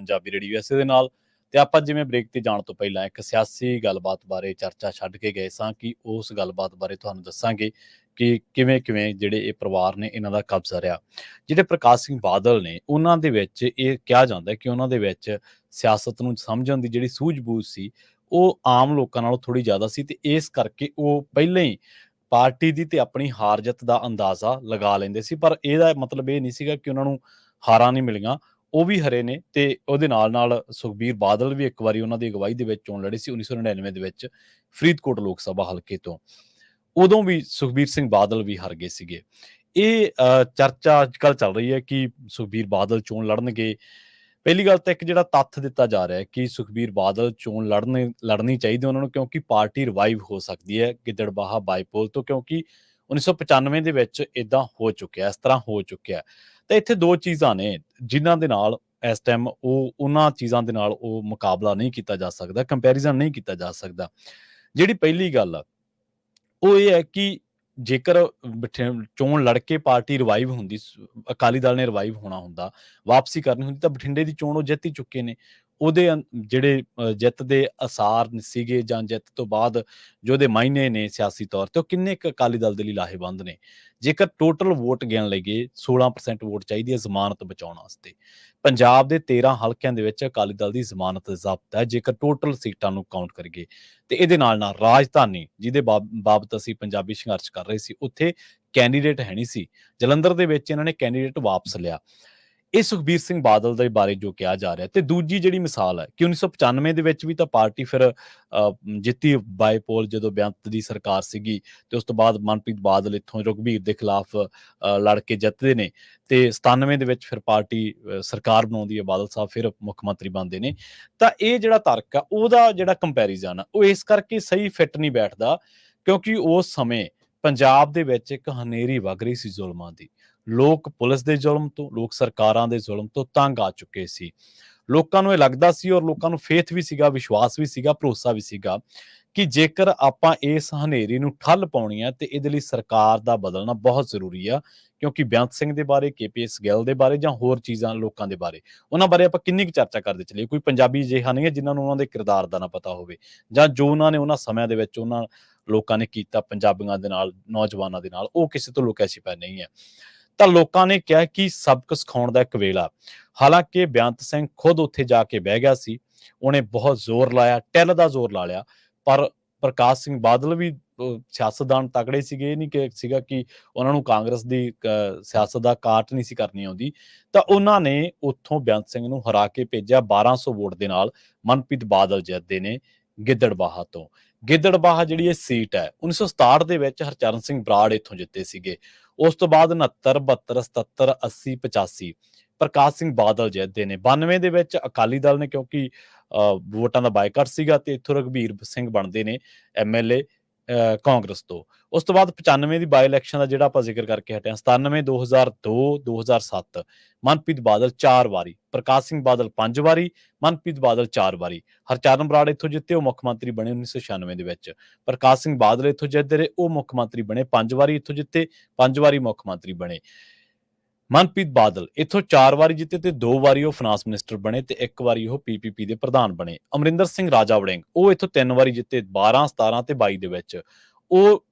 Punjabi radio USA ਦੇ ਨਾਲ। ਤੇ ਆਪਾਂ ਜਿਵੇਂ ਬ੍ਰੇਕ ਤੇ ਜਾਣ ਤੋਂ ਪਹਿਲਾਂ ਇੱਕ ਸਿਆਸੀ ਗੱਲਬਾਤ ਬਾਰੇ ਚਰਚਾ ਛੱਡ ਕੇ ਗਏ ਸਾਂ ਕਿ ਉਸ ਗੱਲਬਾਤ ਬਾਰੇ ਤੁਹਾਨੂੰ ਦੱਸਾਂਗੇ ਕਿ ਕਿਵੇਂ ਜਿਹੜੇ ਇਹ ਪਰਿਵਾਰ ਨੇ ਇਹਨਾਂ ਦਾ ਕਬਜ਼ਾ ਰਿਹਾ। ਜਿਹੜੇ ਪ੍ਰਕਾਸ਼ ਸਿੰਘ ਬਾਦਲ ਨੇ ਉਹਨਾਂ ਦੇ ਵਿੱਚ ਇਹ ਕਿਹਾ ਜਾਂਦਾ ਕਿ ਉਹਨਾਂ ਦੇ ਵਿੱਚ ਸਿਆਸਤ ਨੂੰ ਸਮਝਣ ਦੀ ਜਿਹੜੀ ਸੂਝ-ਬੂਝ ਸੀ ਉਹ ਆਮ ਲੋਕਾਂ ਨਾਲੋਂ ਥੋੜ੍ਹੀ ਜ਼ਿਆਦਾ ਸੀ ਤੇ ਇਸ ਕਰਕੇ ਉਹ ਪਹਿਲਾਂ ਹੀ ਪਾਰਟੀ ਦੀ ਤੇ ਆਪਣੀ ਹਾਰ ਜਿੱਤ ਦਾ ਅੰਦਾਜ਼ਾ ਲਗਾ ਲੈਂਦੇ ਸੀ। ਪਰ ਇਹਦਾ ਮਤਲਬ ਇਹ ਨਹੀਂ ਸੀਗਾ ਕਿ ਉਹਨਾਂ ਨੂੰ ਹਾਰਾਂ ਨਹੀਂ ਮਿਲੀਆਂ, ਉਹ ਵੀ ਹਰੇ ਨੇ ਤੇ ਉਹਦੇ ਨਾਲ ਸੁਖਬੀਰ ਬਾਦਲ ਵੀ ਇੱਕ ਵਾਰੀ ਉਹਨਾਂ ਦੀ ਅਗਵਾਈ ਦੇ ਵਿੱਚ ਚੋਣ ਲੜੇ ਸੀ 1999 ਦੇ ਵਿੱਚ ਫਰੀਦਕੋਟ ਲੋਕ ਸਭਾ ਹਲਕੇ ਤੋਂ। ਉਦੋਂ ਵੀ ਸੁਖਬੀਰ ਸਿੰਘ ਬਾਦਲ ਵੀ ਹਾਰ ਗਏ ਸੀਗੇ। ਇਹ ਚਰਚਾ ਅੱਜ-ਕੱਲ੍ਹ ਚੱਲ ਰਹੀ ਹੈ ਕਿ ਸੁਖਬੀਰ ਬਾਦਲ ਚੋਣ ਲੜਨਗੇ। ਪਹਿਲੀ ਗੱਲ ਤਾਂ ਇੱਕ ਜਿਹੜਾ ਤੱਥ ਦਿੱਤਾ ਜਾ ਰਿਹਾ ਹੈ ਕਿ ਸੁਖਬੀਰ ਬਾਦਲ ਚੋਣ ਲੜਨੀ ਚਾਹੀਦੀ ਉਹਨਾਂ ਨੂੰ, ਕਿਉਂਕਿ ਪਾਰਟੀ ਰਿਵਾਈਵ ਹੋ ਸਕਦੀ ਹੈ ਗਿੱਦੜਬਾਹਾ ਬਾਈਪੋਲ ਤੋਂ, ਕਿਉਂਕਿ 1995 ਦੇ ਵਿੱਚ ਏਦਾਂ ਹੋ ਚੁੱਕਿਆ, ਇਸ ਤਰ੍ਹਾਂ ਹੋ ਚੁੱਕਿਆ। ਤਾਂ ਇੱਥੇ ਦੋ ਚੀਜ਼ਾਂ ਨੇ ਜਿਨ੍ਹਾਂ ਦੇ ਨਾਲ ਇਸ ਟਾਈਮ ਉਹਨਾਂ ਚੀਜ਼ਾਂ ਦੇ ਨਾਲ ਉਹ ਮੁਕਾਬਲਾ ਨਹੀਂ ਕੀਤਾ ਜਾ ਸਕਦਾ, ਕੰਪੈਰੀਜ਼ਨ ਨਹੀਂ ਕੀਤਾ ਜਾ ਸਕਦਾ। ਜਿਹੜੀ ਪਹਿਲੀ ਗੱਲ ਆ ਉਹ ਇਹ ਹੈ ਕਿ ਜੇਕਰ ਚੋਣ ਲੜ ਕੇ ਪਾਰਟੀ ਰਿਵਾਈਵ ਹੁੰਦੀ, ਅਕਾਲੀ ਦਲ ਨੇ ਰਿਵਾਈਵ ਹੋਣਾ ਹੁੰਦਾ, ਵਾਪਸੀ ਕਰਨੀ ਹੁੰਦੀ, ਤਾਂ ਬਠਿੰਡੇ ਦੀ ਚੋਣ ਉਹ ਜਿੱਤ ਹੀ ਚੁੱਕੇ ਨੇ। ਉਹਦੇ ਜਿਹੜੇ ਜਿੱਤ ਦੇ ਆਸਾਰ ਸੀਗੇ ਜਾਂ ਜਿੱਤ ਤੋਂ ਬਾਅਦ ਜੋ ਉਹਦੇ ਮਾਇਨੇ ਨੇ ਸਿਆਸੀ ਤੌਰ ਤੇ, ਉਹ ਕਿੰਨੇ ਕੁ ਅਕਾਲੀ ਦਲ ਦੇ ਲਈ ਲਾਹੇਵੰਦ ਨੇ। ਜੇਕਰ ਟੋਟਲ ਵੋਟ ਗਿਣ ਲਈਏ 16% ਵੋਟ ਚਾਹੀਦੀ ਹੈ ਜ਼ਮਾਨਤ ਬਚਾਉਣ ਵਾਸਤੇ। ਪੰਜਾਬ ਦੇ 13 ਹਲਕਿਆਂ ਦੇ ਵਿੱਚ ਅਕਾਲੀ ਦਲ ਦੀ ਜ਼ਮਾਨਤ ਜ਼ਬਤ ਹੈ ਜੇਕਰ ਟੋਟਲ ਸੀਟਾਂ ਨੂੰ ਕਾਊਂਟ ਕਰੀਏ। ਤੇ ਇਹਦੇ ਨਾਲ ਰਾਜਧਾਨੀ ਜਿਹਦੇ ਬਾਬਤ ਅਸੀਂ ਪੰਜਾਬੀ ਸੰਘਰਸ਼ ਕਰ ਰਹੇ ਸੀ, ਉੱਥੇ ਕੈਂਡੀਡੇਟ ਹੈ ਨਹੀਂ ਸੀ। ਜਲੰਧਰ ਦੇ ਵਿੱਚ ਇਹਨਾਂ ਨੇ ਕੈਂਡੀਡੇਟ ਵਾਪਸ ਲਿਆ। ਇਹ ਸੁਖਬੀਰ ਸਿੰਘ ਬਾਦਲ ਦੇ ਬਾਰੇ ਜੋ ਕਿਹਾ ਜਾ ਰਿਹਾ। ਤੇ ਦੂਜੀ ਜਿਹੜੀ ਮਿਸਾਲ ਹੈ ਕਿ 1995 ਦੇ ਵਿੱਚ ਵੀ ਤਾਂ ਪਾਰਟੀ ਫਿਰ ਜਿੱਤੀ ਬਾਈਪੋਲ ਜਦੋਂ ਬੇਅੰਤ ਦੀ ਸਰਕਾਰ ਸੀਗੀ, ਤੇ ਉਸ ਤੋਂ ਬਾਅਦ ਮਨਪ੍ਰੀਤ ਬਾਦਲ ਇੱਥੋਂ ਰਘਬੀਰ ਦੇ ਖਿਲਾਫ ਲੜ ਕੇ ਜਿੱਤਦੇ ਨੇ ਤੇ 97 ਦੇ ਵਿੱਚ ਫਿਰ ਪਾਰਟੀ ਸਰਕਾਰ ਬਣਾਉਂਦੀ ਹੈ, ਬਾਦਲ ਸਾਹਿਬ ਫਿਰ ਮੁੱਖ ਮੰਤਰੀ ਬਣਦੇ ਨੇ। ਤਾਂ ਇਹ ਜਿਹੜਾ ਤਰਕ ਆ ਉਹਦਾ ਜਿਹੜਾ ਕੰਪੈਰੀਜ਼ਨ ਆ ਉਹ ਇਸ ਕਰਕੇ ਸਹੀ ਫਿੱਟ ਨਹੀਂ ਬੈਠਦਾ ਕਿਉਂਕਿ ਉਸ ਸਮੇਂ ਪੰਜਾਬ ਦੇ ਵਿੱਚ ਇੱਕ ਹਨੇਰੀ ਵਗ ਰਹੀ ਸੀ ਜ਼ੁਲਮਾਂ ਦੀ। ਲੋਕ ਪੁਲਿਸ ਦੇ ਜ਼ੁਲਮ ਤੋਂ, ਲੋਕ ਸਰਕਾਰਾਂ ਦੇ ਜ਼ੁਲਮ ਤੋਂ ਤੰਗ ਆ ਚੁੱਕੇ ਸੀ। ਲੋਕਾਂ ਨੂੰ ਇਹ ਲੱਗਦਾ ਸੀ ਔਰ ਲੋਕਾਂ ਨੂੰ ਫੇਥ ਵੀ ਸੀਗਾ, ਵਿਸ਼ਵਾਸ ਵੀ ਸੀਗਾ, ਭਰੋਸਾ ਵੀ ਸੀਗਾ ਕਿ ਜੇਕਰ ਆਪਾਂ ਇਸ ਹਨੇਰੀ ਨੂੰ ਠੱਲ ਪਾਉਣੀ ਹੈ ਤੇ ਇਹਦੇ ਲਈ ਸਰਕਾਰ ਦਾ ਬਦਲਣਾ ਬਹੁਤ ਜ਼ਰੂਰੀ ਆ। ਕਿਉਂਕਿ ਬੇਅੰਤ ਸਿੰਘ ਦੇ ਬਾਰੇ, KPS ਗਿੱਲ ਦੇ ਬਾਰੇ ਜਾਂ ਹੋਰ ਚੀਜ਼ਾਂ ਲੋਕਾਂ ਦੇ ਬਾਰੇ, ਉਹਨਾਂ ਬਾਰੇ ਆਪਾਂ ਕਿੰਨੀ ਕੁ ਚਰਚਾ ਕਰਦੇ ਚੱਲੀਏ। ਕੋਈ ਪੰਜਾਬੀ ਅਜਿਹਾ ਨਹੀਂ ਹੈ ਜਿਨ੍ਹਾਂ ਨੂੰ ਉਹਨਾਂ ਦੇ ਕਿਰਦਾਰ ਦਾ ਨਾ ਪਤਾ ਹੋਵੇ ਜਾਂ ਜੋ ਉਹਨਾਂ ਨੇ ਉਹਨਾਂ ਸਮਿਆਂ ਦੇ ਵਿੱਚ ਉਹਨਾਂ ਲੋਕਾਂ ਨੇ ਕੀਤਾ ਪੰਜਾਬੀਆਂ ਦੇ ਨਾਲ, ਨੌਜਵਾਨਾਂ ਦੇ ਨਾਲ, ਉਹ ਕਿਸੇ ਤੋਂ ਲੁਕਿਆ ਛਿਪਿਆ ਨਹੀਂ ਹੈ। ਤਾਂ ਲੋਕਾਂ ਨੇ ਕਿਹਾ ਕਿ ਸਬਕ ਸਿਖਾਉਣ ਦਾ ਇੱਕ ਵੇਲਾ। ਹਾਲਾਂਕਿ ਬੇਅੰਤ ਸਿੰਘ ਖੁਦ ਉੱਥੇ ਜਾ ਕੇ ਬਹਿ ਗਿਆ ਸੀ, ਉਹਨੇ ਬਹੁਤ ਜ਼ੋਰ ਲਾਇਆ, ਟਿੱਲ ਦਾ ਜ਼ੋਰ ਲਾ ਲਿਆ, ਪਰ ਪ੍ਰਕਾਸ਼ ਸਿੰਘ ਬਾਦਲ ਵੀ ਸਿਆਸਤਦਾਨ ਤਕੜੇ ਸੀਗੇ। ਇਹ ਨਹੀਂ ਕਿ ਸੀਗਾ ਕਿ ਉਹਨਾਂ ਨੂੰ ਕਾਂਗਰਸ ਦੀ ਸਿਆਸਤ ਦਾ ਕਾਟ ਨਹੀਂ ਸੀ ਕਰਨੀ ਆਉਂਦੀ। ਤਾਂ ਉਹਨਾਂ ਨੇ ਉੱਥੋਂ ਬੇਅੰਤ ਸਿੰਘ ਨੂੰ ਹਰਾ ਕੇ ਭੇਜਿਆ 1200 ਵੋਟ ਦੇ ਨਾਲ। ਮਨਪ੍ਰੀਤ ਬਾਦਲ ਜਿੱਤਦੇ ਨੇ ਗਿੱਦੜਬਾਹਾ ਤੋਂ। ਗਿੱਦੜਬਾਹਾ ਜਿਹੜੀ ਇਹ ਸੀਟ ਹੈ 1967 ਦੇ ਵਿੱਚ ਹਰਚਰਨ ਸਿੰਘ ਬਰਾੜ ਇੱਥੋਂ ਜਿੱਤੇ ਸੀਗੇ। ਉਸ ਤੋਂ ਬਾਅਦ 69, 72, 77, 80, 85 ਪ੍ਰਕਾਸ਼ ਸਿੰਘ ਬਾਦਲ ਜਿੱਤਦੇ ਨੇ। 92 ਦੇ ਵਿੱਚ ਅਕਾਲੀ ਦਲ ਨੇ ਕਿਉਂਕਿ ਵੋਟਾਂ ਦਾ ਬਾਈਕਾਟ ਸੀਗਾ ਤੇ ਇੱਥੋਂ ਰਘਬੀਰ ਸਿੰਘ ਬਣਦੇ ਨੇ MLA ਕਾਂਗਰਸ ਤੋਂ। ਉਸ ਤੋਂ ਬਾਅਦ 95 ਦੀ ਬਾਈ ਇਲੈਕਸ਼ਨ ਦਾ ਜਿਹੜਾ ਆਪਾਂ ਜ਼ਿਕਰ ਕਰਕੇ ਹਟਿਆ, 97, 2002, 2007 ਮਨਪ੍ਰੀਤ ਬਾਦਲ 4 ਵਾਰੀ, ਪ੍ਰਕਾਸ਼ ਸਿੰਘ ਬਾਦਲ 5 ਵਾਰੀ, ਮਨਪ੍ਰੀਤ ਬਾਦਲ 4 ਵਾਰੀ। ਹਰਚਰਨ ਬਰਾੜ ਇੱਥੋਂ ਜਿੱਤੇ, ਉਹ ਮੁੱਖ ਮੰਤਰੀ ਬਣੇ 1996 ਦੇ ਵਿੱਚ। ਪ੍ਰਕਾਸ਼ ਸਿੰਘ ਬਾਦਲ ਇੱਥੋਂ ਜਿੱਤਦੇ ਰਹੇ, ਉਹ ਮੁੱਖ ਮੰਤਰੀ ਬਣੇ, 5 ਵਾਰੀ ਇੱਥੋਂ ਜਿੱਤੇ, 5 ਵਾਰੀ ਮੁੱਖ ਮੰਤਰੀ ਬਣੇ। ਮਨਪ੍ਰੀਤ ਬਾਦਲ ਇੱਥੋਂ 4 ਵਾਰੀ ਜਿੱਤੇ ਤੇ 2 ਵਾਰੀ ਉਹ ਫਾਈਨਾਂਸ ਮਿਨਿਸਟਰ ਬਣੇ ਤੇ 1 ਵਾਰੀ ਉਹ PPP ਦੇ ਪ੍ਰਧਾਨ ਬਣੇ। ਅਮਰਿੰਦਰ ਸਿੰਘ ਰਾਜਾ ਵੜਿੰਗ ਉਹ ਇੱਥੋਂ 3 ਵਾਰੀ ਜਿੱਤੇ, 12, 17 ਤੇ 22 ਦੇ ਵਿੱਚ। ਉਹ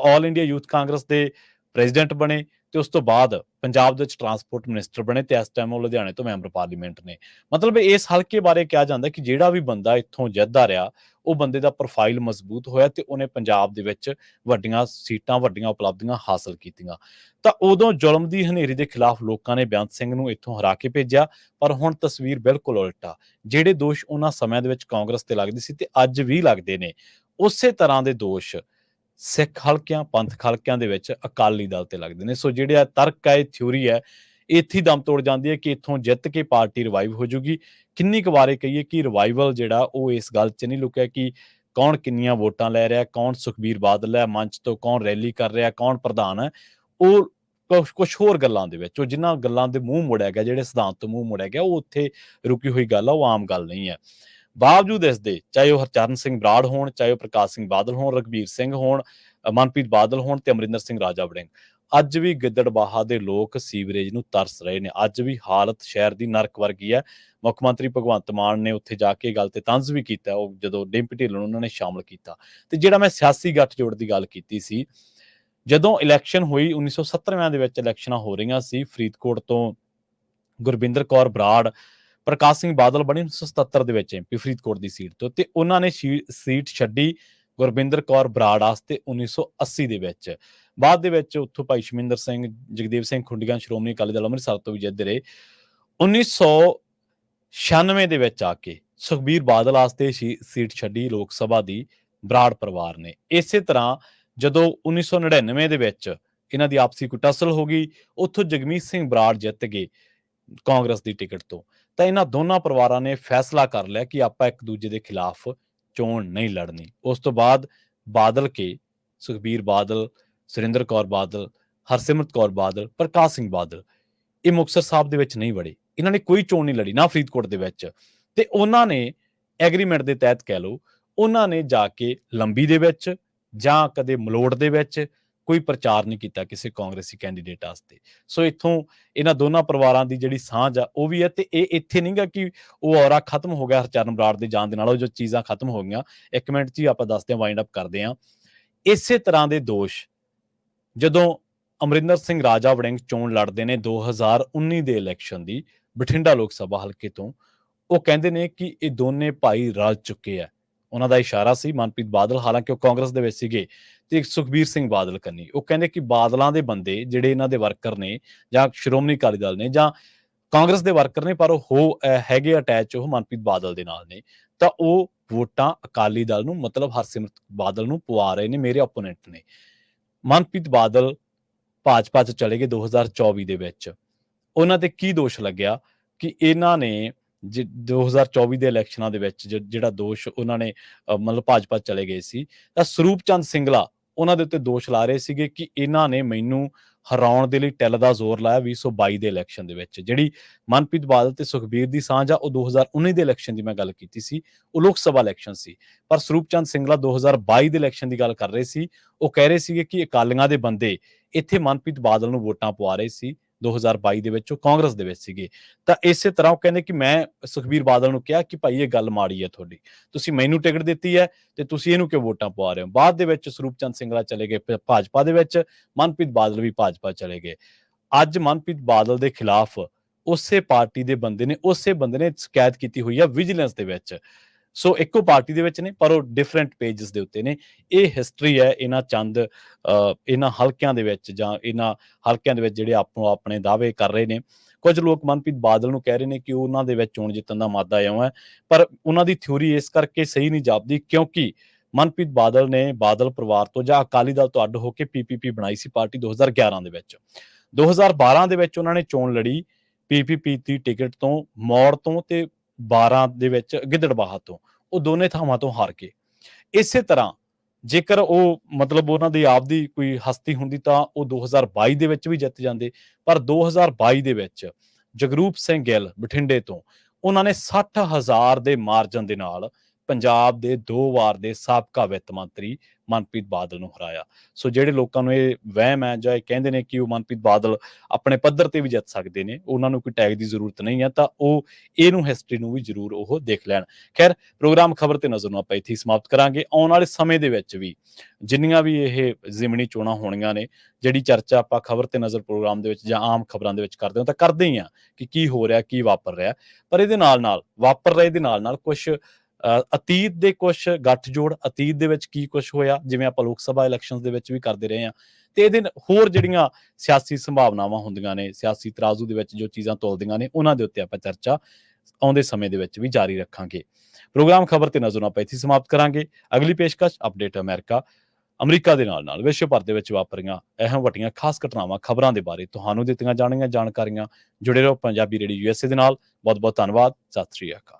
ਆਲ ਇੰਡੀਆ ਯੂਥ ਕਾਂਗਰਸ ਦੇ ਪ੍ਰੈਜ਼ੀਡੈਂਟ ਬਣੇ ਤੇ ਉਸ ਤੋਂ ਬਾਅਦ ਪੰਜਾਬ ਦੇ ਵਿੱਚ ਟਰਾਂਸਪੋਰਟ ਮਿਨਿਸਟਰ ਬਣੇ ਤੇ ਇਸ ਟਾਈਮ ਉਹ ਲੁਧਿਆਣੇ ਤੋਂ ਮੈਂਬਰ ਪਾਰਲੀਮੈਂਟ ਨੇ। ਮਤਲਬ ਇਸ ਹਲਕੇ ਬਾਰੇ ਕਿਹਾ ਜਾਂਦਾ ਕਿ ਜਿਹੜਾ ਵੀ ਬੰਦਾ ਇੱਥੋਂ ਜਿੱਤਦਾ ਰਿਹਾ ਉਹ ਬੰਦੇ ਦਾ ਪ੍ਰੋਫਾਈਲ ਮਜ਼ਬੂਤ ਹੋਇਆ ਤੇ ਉਹਨੇ ਪੰਜਾਬ ਦੇ ਵਿੱਚ ਵੱਡੀਆਂ ਸੀਟਾਂ, ਵੱਡੀਆਂ ਉਪਲਬਧੀਆਂ ਹਾਸਲ ਕੀਤੀਆਂ। ਤਾਂ ਉਦੋਂ ਜ਼ੁਲਮ ਦੀ ਹਨੇਰੀ ਦੇ ਖਿਲਾਫ ਲੋਕਾਂ ਨੇ ਬੇਅੰਤ ਸਿੰਘ ਨੂੰ ਇੱਥੋਂ ਹਰਾ ਕੇ ਭੇਜਿਆ। ਪਰ ਹੁਣ ਤਸਵੀਰ ਬਿਲਕੁਲ ਉਲਟਾ। ਜਿਹੜੇ ਦੋਸ਼ ਉਹਨਾਂ ਸਮਿਆਂ ਦੇ ਵਿੱਚ ਕਾਂਗਰਸ ਤੇ ਲੱਗਦੇ ਸੀ ਤੇ ਅੱਜ ਵੀ ਲੱਗਦੇ ਨੇ, ਉਸੇ ਤਰ੍ਹਾਂ ਦੇ ਦੋਸ਼ ਸਿੱਖ ਹਲਕਿਆਂ, ਪੰਥਕ ਹਲਕਿਆਂ ਦੇ ਵਿੱਚ ਅਕਾਲੀ ਦਲ ਤੇ ਲੱਗਦੇ ਨੇ। ਸੋ ਜਿਹੜਾ ਤਰਕ ਹੈ, ਇਹ ਥਿਊਰੀ ਹੈ, ਇੱਥੇ ਹੀ ਦਮ ਤੋੜ ਜਾਂਦੀ ਹੈ ਕਿ ਇੱਥੋਂ ਜਿੱਤ ਕੇ ਪਾਰਟੀ ਰਿਵਾਈਵ ਹੋ ਜਾਊਗੀ। ਕਿੰਨੀ ਕੁ ਵਾਰੇ ਕਹੀਏ ਕਿ ਰਿਵਾਈਵਲ ਜਿਹੜਾ ਉਹ ਇਸ ਗੱਲ 'ਚ ਨਹੀਂ ਲੁਕਿਆ ਕਿ ਕੌਣ ਕਿੰਨੀਆਂ ਵੋਟਾਂ ਲੈ ਰਿਹਾ, ਕੌਣ ਸੁਖਬੀਰ ਬਾਦਲ ਹੈ, ਮੰਚ ਤੋਂ ਕੌਣ ਰੈਲੀ ਕਰ ਰਿਹਾ, ਕੌਣ ਪ੍ਰਧਾਨ ਹੈ। ਉਹ ਕੁਛ ਹੋਰ ਗੱਲਾਂ ਦੇ ਵਿੱਚ, ਉਹ ਜਿਨ੍ਹਾਂ ਗੱਲਾਂ ਦੇ ਮੂੰਹ ਮੋੜਿਆ ਗਿਆ, ਜਿਹੜੇ ਸਿਧਾਂਤ ਤੋਂ ਮੂੰਹ ਮੋੜਿਆ ਗਿਆ, ਉਹ ਉੱਥੇ ਰੁਕੀ ਹੋਈ ਗੱਲ ਆ, ਉਹ ਆਮ ਗੱਲ ਨਹੀਂ ਹੈ। ਬਾਵਜੂਦ ਇਸ ਦੇ, ਚਾਹੇ ਉਹ ਹਰਚਰਨ ਸਿੰਘ ਬਰਾੜ ਹੋਣ, ਚਾਹੇ ਉਹ ਪ੍ਰਕਾਸ਼ ਸਿੰਘ ਬਾਦਲ ਹੋਣ, ਰਘਬੀਰ ਸਿੰਘ ਹੋਣ, ਮਨਪ੍ਰੀਤ ਬਾਦਲ ਹੋਣ ਤੇ ਅਮਰਿੰਦਰ ਸਿੰਘ ਰਾਜਾ ਵੜਿੰਗ, ਅੱਜ ਵੀ ਗਿੱਦੜਬਾਹਾ ਦੇ ਲੋਕ ਸੀਵਰੇਜ ਨੂੰ ਤਰਸ ਰਹੇ ਨੇ। ਅੱਜ ਵੀ ਹਾਲਤ ਸ਼ਹਿਰ ਦੀ ਨਰਕ ਵਰਗੀ ਹੈ। ਮੁੱਖ ਮੰਤਰੀ ਭਗਵੰਤ ਮਾਨ ਨੇ ਉੱਥੇ ਜਾ ਕੇ ਗੱਲ ਤੇ ਤੰਜ਼ ਵੀ ਕੀਤਾ, ਉਹ ਜਦੋਂ ਡਿੰਪੀ ਢਿੱਲੋਂ ਨੂੰ ਉਹਨਾਂ ਨੇ ਸ਼ਾਮਲ ਕੀਤਾ। ਤੇ ਜਿਹੜਾ ਮੈਂ ਸਿਆਸੀ ਗੱਠਜੋੜ ਦੀ ਗੱਲ ਕੀਤੀ ਸੀ, ਜਦੋਂ ਇਲੈਕਸ਼ਨ ਹੋਈ 1970 ਦੇ ਵਿੱਚ ਇਲੈਕਸ਼ਨਾਂ ਹੋ ਰਹੀਆਂ ਸੀ, ਫਰੀਦਕੋਟ ਤੋਂ ਗੁਰਬਿੰਦਰ ਕੌਰ ਬਰਾੜ ਪ੍ਰਕਾਸ਼ ਸਿੰਘ ਬਾਦਲ ਬਣੇ 1977 ਦੇ ਵਿੱਚ ਐਮਪੀ ਫਰੀਦਕੋਟ ਦੀ ਸੀਟ ਤੋਂ, ਤੇ ਉਹਨਾਂ ਨੇ ਸੀਟ ਛੱਡੀ ਗੁਰਬਿੰਦਰ ਕੌਰ ਬਰਾੜ ਵਾਸਤੇ 1980 ਦੇ ਵਿੱਚ। ਬਾਅਦ ਦੇ ਵਿੱਚ ਉੱਥੋਂ ਭਾਈ ਸ਼ਮਿੰਦਰ ਸਿੰਘ, ਜਗਦੇਵ ਸਿੰਘ ਖੁੰਡੀਆਂ ਸ਼੍ਰੋਮਣੀ ਅਕਾਲੀ ਦਲ ਅੰਮ੍ਰਿਤਸਰ ਤੋਂ ਵੀ ਜਿੱਤਦੇ ਰਹੇ। 1996 ਦੇ ਵਿੱਚ ਆ ਕੇ ਸੁਖਬੀਰ ਬਾਦਲ ਵਾਸਤੇ ਸੀਟ ਛੱਡੀ ਲੋਕ ਸਭਾ ਦੀ ਬਰਾੜ ਪਰਿਵਾਰ ਨੇ। ਇਸੇ ਤਰ੍ਹਾਂ ਜਦੋਂ 1999 ਦੇ ਵਿੱਚ ਇਹਨਾਂ ਦੀ ਆਪਸੀ ਕੁਟਾਸਲ ਹੋ ਗਈ, ਉੱਥੋਂ ਜਗਮੀਤ ਸਿੰਘ ਬਰਾੜ ਜਿੱਤ ਗਏ ਕਾਂਗਰਸ ਦੀ ਟਿਕਟ ਤੋਂ। ਤਾਂ ਇਹਨਾਂ ਦੋਨਾਂ ਪਰਿਵਾਰਾਂ ਨੇ ਫੈਸਲਾ ਕਰ ਲਿਆ ਕਿ ਆਪਾਂ ਇੱਕ ਦੂਜੇ ਦੇ ਖਿਲਾਫ ਚੋਣ ਨਹੀਂ ਲੜਨੀ। ਉਸ ਤੋਂ ਬਾਅਦ ਬਾਦਲ ਕੇ ਸੁਖਬੀਰ ਬਾਦਲ, ਸੁਰਿੰਦਰ ਕੌਰ ਬਾਦਲ, ਹਰਸਿਮਰਤ ਕੌਰ ਬਾਦਲ, ਪ੍ਰਕਾਸ਼ ਸਿੰਘ ਬਾਦਲ ਇਹ ਮੁਕਤਸਰ ਸਾਹਿਬ ਦੇ ਵਿੱਚ ਨਹੀਂ ਵੜੇ। ਇਹਨਾਂ ਨੇ ਕੋਈ ਚੋਣ ਨਹੀਂ ਲੜੀ, ਨਾ ਫਰੀਦਕੋਟ ਦੇ ਵਿੱਚ। ਤੇ ਉਹਨਾਂ ਨੇ ਐਗਰੀਮੈਂਟ ਦੇ ਤਹਿਤ ਕਹਿ ਲਓ, ਉਹਨਾਂ ਨੇ ਜਾ ਕੇ ਲੰਬੀ ਦੇ ਵਿੱਚ ਜਾਂ ਕਦੇ ਮਲੋਟ ਦੇ ਵਿੱਚ ਕੋਈ ਪ੍ਰਚਾਰ ਨਹੀਂ ਕੀਤਾ ਕਿਸੇ ਕਾਂਗਰਸੀ ਕੈਂਡੀਡੇਟ ਵਾਸਤੇ। ਸੋ ਇੱਥੋਂ ਇਹਨਾਂ ਦੋਨਾਂ ਪਰਿਵਾਰਾਂ ਦੀ ਜਿਹੜੀ ਸਾਂਝ ਆ ਉਹ ਵੀ ਹੈ। ਤੇ ਇਹ ਇੱਥੇ ਨਹੀਂਗਾ ਕਿ ਉਹ ਔਰਾ ਖਤਮ ਹੋ ਗਿਆ ਹਰਚਰਨ ਬਰਾੜ ਦੇ ਜਾਣ ਦੇ ਨਾਲ, ਉਹ ਜੋ ਚੀਜ਼ਾਂ ਖਤਮ ਹੋ ਗਈਆਂ। ਇੱਕ ਮਿੰਟ 'ਚ ਹੀ ਆਪਾਂ ਦੱਸਦੇ ਹਾਂ, ਵਾਈਂਡ ਅਪ ਕਰਦੇ ਹਾਂ। ਇਸੇ ਤਰ੍ਹਾਂ ਦੇ ਦੋਸ਼ ਜਦੋਂ ਅਮਰਿੰਦਰ ਸਿੰਘ ਰਾਜਾ ਵੜਿੰਗ ਚੋਣ ਲੜਦੇ ਨੇ 2019 ਦੇ ਇਲੈਕਸ਼ਨ ਦੀ ਬਠਿੰਡਾ ਲੋਕ ਸਭਾ ਹਲਕੇ ਤੋਂ, ਉਹ ਕਹਿੰਦੇ ਨੇ ਕਿ ਇਹ ਦੋਨੇ ਭਾਈ ਰਲ ਚੁੱਕੇ ਆ। ਉਹਨਾਂ ਦਾ ਇਸ਼ਾਰਾ ਸੀ ਮਨਪ੍ਰੀਤ ਬਾਦਲ, ਹਾਲਾਂਕਿ ਉਹ ਕਾਂਗਰਸ ਦੇ ਵਿੱਚ ਸੀਗੇ, ਤੇ ਸੁਖਬੀਰ ਸਿੰਘ ਬਾਦਲ ਕੰਨੀ। ਉਹ ਕਹਿੰਦੇ ਕਿ ਬਾਦਲਾਂ ਦੇ ਬੰਦੇ ਜਿਹੜੇ ਇਹਨਾਂ ਦੇ ਵਰਕਰ ਨੇ, ਜਾਂ ਸ਼੍ਰੋਮਣੀ ਅਕਾਲੀ ਦਲ ਨੇ, ਜਾਂ ਕਾਂਗਰਸ ਦੇ ਵਰਕਰ ਨੇ, ਪਰ ਉਹ ਹੈਗੇ ਅਟੈਚ ਉਹ ਮਨਪ੍ਰੀਤ ਬਾਦਲ ਦੇ ਨਾਲ ਨੇ, ਤਾਂ ਉਹ ਵੋਟਾਂ ਅਕਾਲੀ ਦਲ ਨੂੰ, ਮਤਲਬ ਹਰਸਿਮਰਤ ਬਾਦਲ ਨੂੰ ਪਵਾ ਰਹੇ ਨੇ, ਮੇਰੇ ਓਪੋਨੈਂਟ ਨੇ। ਮਨਪ੍ਰੀਤ ਬਾਦਲ ਭਾਜਪਾ 'ਚ ਚਲੇ ਗਏ 2024 ਦੇ ਵਿੱਚ। ਉਹਨਾਂ ਤੇ ਕੀ ਦੋਸ਼ ਲੱਗਿਆ ਕਿ ਇਹਨਾਂ ਨੇ 2024 ਦੇ ਇਲੈਕਸ਼ਨਾਂ ਦੇ ਵਿੱਚ ਜਿਹੜਾ ਦੋਸ਼ ਉਹਨਾਂ ਨੇ ਮਤਲਬ ਭਾਜਪਾ ਚਲੇ ਗਏ ਸੀ, ਤਾਂ ਸਰੂਪ ਚੰਦ ਸਿੰਗਲਾ ਉਹਨਾਂ ਦੇ ਉੱਤੇ ਦੋਸ਼ ਲਾ ਰਹੇ ਸੀਗੇ ਕਿ ਇਹਨਾਂ ਨੇ ਮੈਨੂੰ ਹਰਾਉਣ ਦੇ ਲਈ ਟਿੱਲ ਦਾ ਜ਼ੋਰ ਲਾਇਆ 2022 ਦੇ ਇਲੈਕਸ਼ਨ ਦੇ ਵਿੱਚ। ਜਿਹੜੀ ਮਨਪ੍ਰੀਤ ਬਾਦਲ ਤੇ ਸੁਖਬੀਰ ਦੀ ਸਾਂਝ ਆ, ਉਹ 2019 ਦੇ ਇਲੈਕਸ਼ਨ ਦੀ ਮੈਂ ਗੱਲ ਕੀਤੀ ਸੀ, ਉਹ ਲੋਕ ਸਭਾ ਇਲੈਕਸ਼ਨ ਸੀ। ਪਰ ਸਰੂਪ ਚੰਦ ਸਿੰਗਲਾ 2022 ਦੇ ਇਲੈਕਸ਼ਨ ਦੀ ਗੱਲ ਕਰ ਰਹੇ ਸੀ। ਉਹ ਕਹਿ ਰਹੇ ਸੀਗੇ ਕਿ ਅਕਾਲੀਆਂ ਦੇ ਬੰਦੇ ਇੱਥੇ ਮਨਪ੍ਰੀਤ ਬਾਦਲ ਨੂੰ ਵੋਟਾਂ ਪਵਾ ਰਹੇ ਸੀ 2022 ਦੇ ਵਿੱਚ, ਉਹ ਕਾਂਗਰਸ ਦੇ ਵਿੱਚ ਸੀਗੇ। ਤਾਂ ਇਸੇ ਤਰ੍ਹਾਂ ਉਹ ਕਹਿੰਦੇ ਕਿ ਮੈਂ ਸੁਖਬੀਰ ਬਾਦਲ ਨੂੰ ਕਿਹਾ ਕਿ ਭਾਈ ਇਹ ਗੱਲ ਮਾੜੀ ਹੈ ਤੁਹਾਡੀ, ਤੁਸੀਂ ਮੈਨੂੰ ਟਿਕਟ ਦਿੱਤੀ ਹੈ ਤੇ ਤੁਸੀਂ ਇਹਨੂੰ ਕਿਉਂ ਵੋਟਾਂ ਪਵਾ ਰਹੇ ਹੋ। ਬਾਅਦ ਦੇ ਵਿੱਚ ਸਰੂਪ ਚੰਦ ਸਿੰਗਲਾ ਚਲੇ ਗਏ ਭਾਜਪਾ ਦੇ ਵਿੱਚ, ਮਨਪ੍ਰੀਤ ਬਾਦਲ ਵੀ ਭਾਜਪਾ ਚਲੇ ਗਏ। ਅੱਜ ਮਨਪ੍ਰੀਤ ਬਾਦਲ ਦੇ ਖਿਲਾਫ ਉਸੇ ਪਾਰਟੀ ਦੇ ਬੰਦੇ ਨੇ, ਉਸੇ ਬੰਦੇ ਨੇ ਸ਼ਿਕਾਇਤ ਕੀਤੀ ਹੋਈ ਆ ਵਿਜੀਲੈਂਸ ਦੇ ਵਿੱਚ। ਸੋ ਇੱਕੋ ਪਾਰਟੀ ਦੇ ਵਿੱਚ ਨੇ, ਪਰ ਉਹ ਡਿਫਰੈਂਟ ਪੇਜਸ ਦੇ ਉੱਤੇ ਨੇ। ਇਹ ਹਿਸਟਰੀ ਹੈ ਇਹਨਾਂ ਹਲਕਿਆਂ ਦੇ ਵਿੱਚ, ਜਾਂ ਇਹਨਾਂ ਹਲਕਿਆਂ ਦੇ ਵਿੱਚ ਜਿਹੜੇ ਆਪੋ ਆਪਣੇ ਦਾਅਵੇ ਕਰ ਰਹੇ ਨੇ। ਕੁਝ ਲੋਕ ਮਨਪ੍ਰੀਤ ਬਾਦਲ ਨੂੰ ਕਹਿ ਰਹੇ ਨੇ ਕਿ ਉਹਨਾਂ ਦੇ ਵਿੱਚ ਚੋਣ ਜਿੱਤਣ ਦਾ ਮਾਦਾ ਇਉਂ ਹੈ, ਪਰ ਉਹਨਾਂ ਦੀ ਥਿਊਰੀ ਇਸ ਕਰਕੇ ਸਹੀ ਨਹੀਂ ਜਾਪਦੀ ਕਿਉਂਕਿ ਮਨਪ੍ਰੀਤ ਬਾਦਲ ਨੇ ਬਾਦਲ ਪਰਿਵਾਰ ਤੋਂ ਜਾਂ ਅਕਾਲੀ ਦਲ ਤੋਂ ਅੱਡ ਹੋ ਕੇ ਪੀਪੀਪੀ ਬਣਾਈ ਸੀ ਪਾਰਟੀ 2011 ਦੇ ਵਿੱਚ। 2012 ਦੇ ਵਿੱਚ ਉਹਨਾਂ ਨੇ ਚੋਣ ਲੜੀ ਪੀਪੀਪੀ ਦੀ ਟਿਕਟ ਤੋਂ, ਮੌੜ ਤੋਂ, ਤੇ 12 ਦੇ ਵਿੱਚ ਗਿੱਦੜਬਾਹਾ ਤੋਂ। ਉਹ ਦੋਨੇ ਥਾਵਾਂ ਤੋਂ ਹਾਰ ਗਏ। ਇਸੇ ਤਰ੍ਹਾਂ ਜੇਕਰ ਉਹ ਮਤਲਬ ਉਹਨਾਂ ਦੀ ਆਪਦੀ ਕੋਈ ਹਸਤੀ ਹੁੰਦੀ ਤਾਂ ਉਹ 2022 ਦੇ ਵਿੱਚ ਵੀ ਜਿੱਤ ਜਾਂਦੇ। ਪਰ 2022 ਦੇ ਵਿੱਚ ਜਗਰੂਪ ਸਿੰਘ ਗਿੱਲ ਬਠਿੰਡੇ ਤੋਂ, ਉਹਨਾਂ ਨੇ 60,000 ਦੇ ਮਾਰਜਨ ਦੇ ਨਾਲ ਪੰਜਾਬ ਦੇ 2 ਵਾਰ ਦੇ ਸਾਬਕਾ ਵਿੱਤ ਮੰਤਰੀ ਮਨਪ੍ਰੀਤ ਬਾਦਲ ਨੂੰ ਹਰਾਇਆ। ਸੋ ਜਿਹੜੇ ਲੋਕਾਂ ਨੂੰ ਇਹ ਵਹਿਮ ਹੈ ਜਾਂ ਇਹ ਕਹਿੰਦੇ ਨੇ ਕਿ ਉਹ ਮਨਪ੍ਰੀਤ ਬਾਦਲ ਆਪਣੇ ਪੱਧਰ ਤੇ ਵੀ ਜਿੱਤ ਸਕਦੇ ਨੇ, ਉਹਨਾਂ ਨੂੰ ਕੋਈ ਟੈਗ ਦੀ ਜ਼ਰੂਰਤ ਨਹੀਂ ਹੈ, ਤਾਂ ਉਹ ਇਹਨੂੰ ਹਿਸਟਰੀ ਨੂੰ ਵੀ ਜ਼ਰੂਰ ਉਹ ਦੇਖ ਲੈਣ। ਖੈਰ, ਪ੍ਰੋਗਰਾਮ ਖਬਰ ਤੇ ਨਜ਼ਰ ਨੂੰ ਆਪਾਂ ਇੱਥੇ ਹੀ ਸਮਾਪਤ ਕਰਾਂਗੇ। ਆਉਣ ਵਾਲੇ ਸਮੇਂ ਦੇ ਵਿੱਚ ਵੀ ਜਿੰਨੀਆਂ ਵੀ ਇਹ ਜ਼ਿਮਨੀ ਚੋਣਾਂ ਹੋਣੀਆਂ ਨੇ, ਜਿਹੜੀ ਚਰਚਾ ਆਪਾਂ ਖਬਰ ਤੇ ਨਜ਼ਰ ਪ੍ਰੋਗਰਾਮ ਦੇ ਵਿੱਚ ਜਾਂ ਆਮ ਖਬਰਾਂ ਦੇ ਵਿੱਚ ਕਰਦੇ ਹਾਂ ਤਾਂ ਕਰਦੇ ਹੀ ਹਾਂ ਕਿ ਕੀ ਹੋ ਰਿਹਾ, ਕੀ ਵਾਪਰ ਰਿਹਾ। ਪਰ ਇਹਦੇ ਨਾਲ ਵਾਪਰ ਰਹੇ ਦੇ ਨਾਲ ਕੁਝ ਅਤੀਤ ਦੇ ਕੁਝ ਗੱਠਜੋੜ, ਅਤੀਤ ਦੇ ਵਿੱਚ ਕੀ ਕੁਝ ਹੋਇਆ, ਜਿਵੇਂ ਆਪਾਂ ਲੋਕ ਸਭਾ ਇਲੈਕਸ਼ਨਸ ਦੇ ਵਿੱਚ ਵੀ ਕਰਦੇ ਰਹੇ ਹਾਂ, ਤੇ ਇਹਦੇ ਹੋਰ ਜਿਹੜੀਆਂ ਸਿਆਸੀ ਸੰਭਾਵਨਾਵਾਂ ਹੁੰਦੀਆਂ ਨੇ, ਸਿਆਸੀ ਤਰਾਜ਼ੂ ਦੇ ਵਿੱਚ ਜੋ ਚੀਜ਼ਾਂ ਤੁਲਦੀਆਂ ਨੇ, ਉਹਨਾਂ ਦੇ ਉੱਤੇ ਆਪਾਂ ਚਰਚਾ ਆਉਂਦੇ ਸਮੇਂ ਦੇ ਵਿੱਚ ਵੀ ਜਾਰੀ ਰੱਖਾਂਗੇ। ਪ੍ਰੋਗਰਾਮ ਖਬਰ ਤੇ ਨਜ਼ਰ ਆਪਾਂ ਇੱਥੇ ਸਮਾਪਤ ਕਰਾਂਗੇ। ਅਗਲੀ ਪੇਸ਼ਕਸ਼ ਅਪਡੇਟ ਅਮਰੀਕਾ ਦੇ ਨਾਲ ਵਿਸ਼ਵ ਭਰ ਦੇ ਵਿੱਚ ਵਾਪਰੀਆਂ ਅਹਿਮ ਵੱਡੀਆਂ ਖਾਸ ਘਟਨਾਵਾਂ, ਖਬਰਾਂ ਦੇ ਬਾਰੇ ਤੁਹਾਨੂੰ ਦਿੱਤੀਆਂ ਜਾਣਗੀਆਂ ਜਾਣਕਾਰੀਆਂ। ਜੁੜੇ ਰਹੋ ਪੰਜਾਬੀ ਰੇਡੀਓ USA ਦੇ ਨਾਲ। ਬਹੁਤ ਬਹੁਤ ਧੰਨਵਾਦ। ਸਤਿ ਸ੍ਰੀ ਅਕਾਲ।